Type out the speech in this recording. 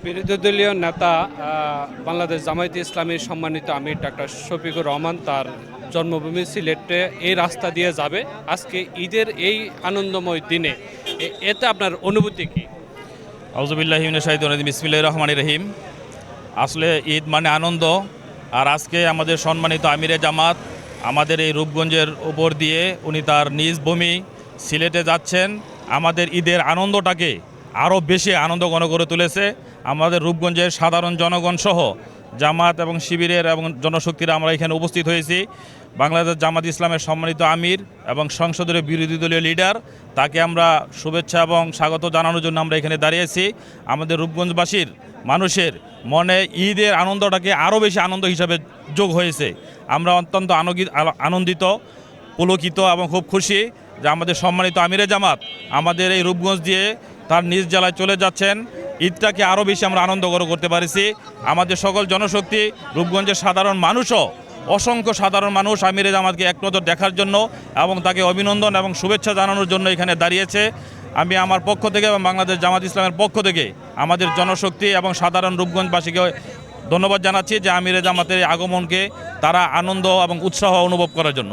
বিরোধী দলীয় নেতা বাংলাদেশ জামায়াতে ইসলামীর সম্মানিত আমির ডাক্তার শফিকুর রহমান তার জন্মভূমি সিলেটে এই রাস্তা দিয়ে যাবে আজকে ঈদের এই আনন্দময় দিনে। এতে আপনার অনুভূতি কি? আউযুবিল্লাহি মিনাশ শাইতানির রাজিম, বিসমিল্লাহির রহমানির রহিম। আসলে ঈদ মানে আনন্দ। আর আজকে আমাদের সম্মানিত আমিরে জামাত আমাদের এই রূপগঞ্জের উপর দিয়ে উনি তার নিজ ভূমি সিলেটে যাচ্ছেন। আমাদের ঈদের আনন্দটাকে আরও বেশি আনন্দঘন করে তুলেছে। আমাদের রূপগঞ্জের সাধারণ জনগণ সহ জামাত এবং শিবিরের এবং জনশক্তিরা আমরা এখানে উপস্থিত হয়েছি। বাংলাদেশ জামাত ইসলামের সম্মানিত আমির এবং সংসদের বিরোধী দলীয় লিডার, তাকে আমরা শুভেচ্ছা এবং স্বাগত জানানোর জন্য আমরা এখানে দাঁড়িয়েছি। আমাদের রূপগঞ্জবাসীর মানুষের মনে ঈদের আনন্দটাকে আরও বেশি আনন্দ হিসাবে যোগ হয়েছে। আমরা অত্যন্ত আনন্দিত, পুলকিত এবং খুব খুশি যে আমাদের সম্মানিত আমিরে জামাত আমাদের এই রূপগঞ্জ দিয়ে তার নিজ জেলায় চলে যাচ্ছেন। ঈদটাকে আরও বেশি আমরা আনন্দকর করতে পারছি। আমাদের সকল জনশক্তি, রূপগঞ্জের সাধারণ মানুষও, অসংখ্য সাধারণ মানুষ আমিরে জামাতকে এক নজর দেখার জন্য এবং তাকে অভিনন্দন এবং শুভেচ্ছা জানানোর জন্য এখানে দাঁড়িয়েছে। আমি আমার পক্ষ থেকে এবং বাংলাদেশ জামাত ইসলামের পক্ষ থেকে আমাদের জনশক্তি এবং সাধারণ রূপগঞ্জবাসীকে ধন্যবাদ জানাচ্ছি যে আমিরে জামাতের আগমনকে তারা আনন্দ এবং উৎসাহ অনুভব করার জন্য।